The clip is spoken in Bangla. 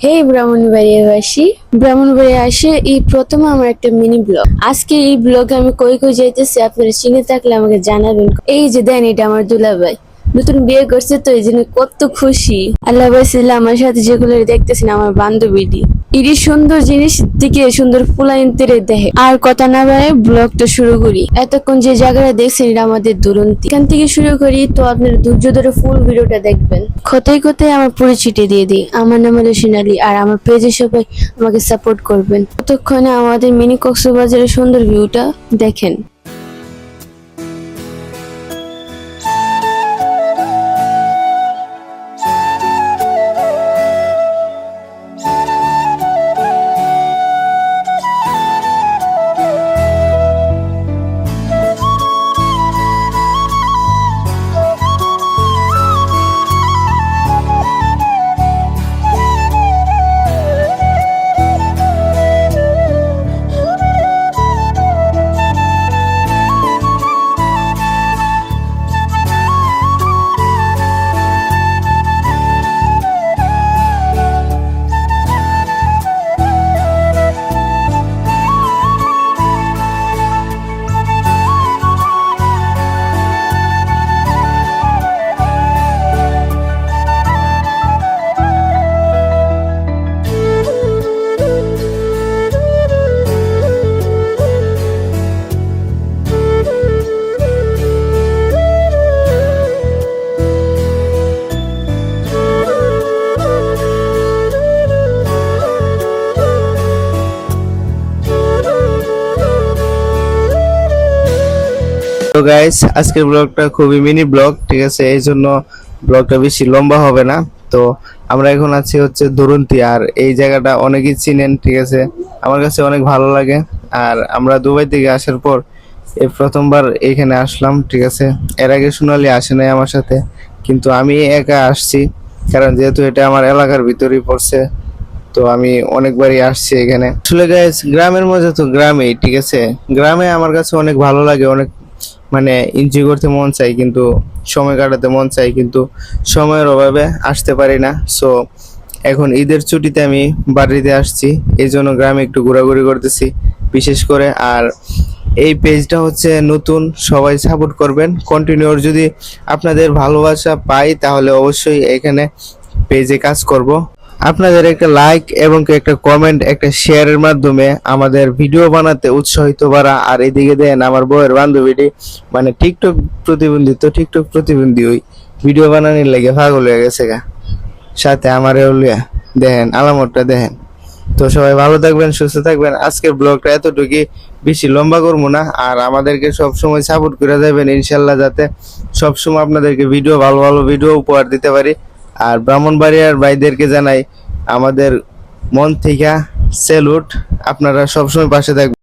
হেই ব্রাহ্মণবাড়িয়াবাসী, ব্রাহ্মণবাড়িয়া আসে এই প্রথম আমার একটা মিনি ব্লগ। আজকে এই ব্লগে আমি কই কই যাইতেছি আপনারা চিনে থাকলে আমাকে জানাবেন। এই যে দেন, এটা আমার দুলাভাই নতুন বিয়ে করছে, তো এই জন্য কত খুশি। আল্লাহ বাইছিল আমার সাথে যেগুলো দেখতেছেন আমার বান্ধবীটি ইরি সুন্দর জিনিস দিকে সুন্দর ফুলাইনতে দেখে। আর কথা না বাড়ে ব্লগটা শুরু করি। এতক্ষণ যে জায়গাটা দেখছেন এটা আমাদের দুরন্তি, এখান থেকে শুরু করি। তো আপনারা ধৈর্য ধরে ফুল ভিডিওটা দেখবেন। কথায় কথায় আমার পরিচিতি দিয়ে দিই, আমার নাম হলো সোনালী, আর আমার পেজে সবাই আমাকে সাপোর্ট করবেন। ততক্ষণে আমাদের মিনি কক্সবাজারের সুন্দর ভিউটা দেখেন। তো গাইস, আজকের ব্লগটা খুবই মিনি ব্লগ, ঠিক আছে? এই জন্য ব্লগটা বেশি লম্বা হবে না। তো আমরা এখন আছি হচ্ছে দুরন্তি, আর এই জায়গাটা অনেকেই চিনেন, ঠিক আছে? আমার কাছে অনেক ভালো লাগে। আর আমরা দুবাই থেকে আসার পর এই প্রথমবার এখানে আসলাম, ঠিক আছে? এর আগে সোনালী আসে নাই আমার সাথে, কিন্তু আমি একা আসছি, কারণ যেহেতু এটা আমার এলাকার ভিতরেই পড়ছে। তো আমি অনেকবারই আসছি এখানে। আসলে গাইস, গ্রামের মধ্যে তো গ্রামেই, ঠিক আছে? গ্রামে আমার কাছে অনেক ভালো লাগে, অনেক মানে এনজয় করতে মন চাই, কিন্তু সময় কাটাতে মন চাই, কিন্তু সময়ের অভাবে আসতে পারি না। সো এখন ঈদের ছুটিতে আমি বাড়িতে আসছি, এই জন্য গ্রামে একটু ঘোরাঘুরি করতেছি বিশেষ করে। আর এই পেজটা হচ্ছে নতুন, সবাই সাপোর্ট করবেন কন্টিনিউ। যদি আপনাদের ভালোবাসা পাই তাহলে অবশ্যই এখানে পেজে কাজ করব। আপনাদের একটা লাইক এবং একটা কমেন্ট, একটা শেয়ারের মাধ্যমে আমাদের ভিডিও বানাতে উৎসাহিত করা। আর এদিকে দেন আমার বউয়ের বান্ধবীটি মানে টিকটক প্রতিবন্ধী ওই ভিডিও বানানোর লাগে পাগল হয়ে গেছে গা, সাথে আমার লিয়া দেখেন আলামতটা দেখেন। তো সবাই ভালো থাকবেন, সুস্থ থাকবেন। আজকের ব্লগটা এতটুকুই, বেশি লম্বা করবো না। আর আমাদেরকে সবসময় সাপোর্ট করে যাবেন ইনশাল্লাহ, যাতে সবসময় আপনাদেরকে ভালো ভালো ভিডিও উপহার দিতে পারি। আর ব্রাহ্মণবাড়িয়ার ভাইদেরকে জানাই আমাদের মন থেকে স্যালুট, আপনারা সবসময় পাশে থাকবেন।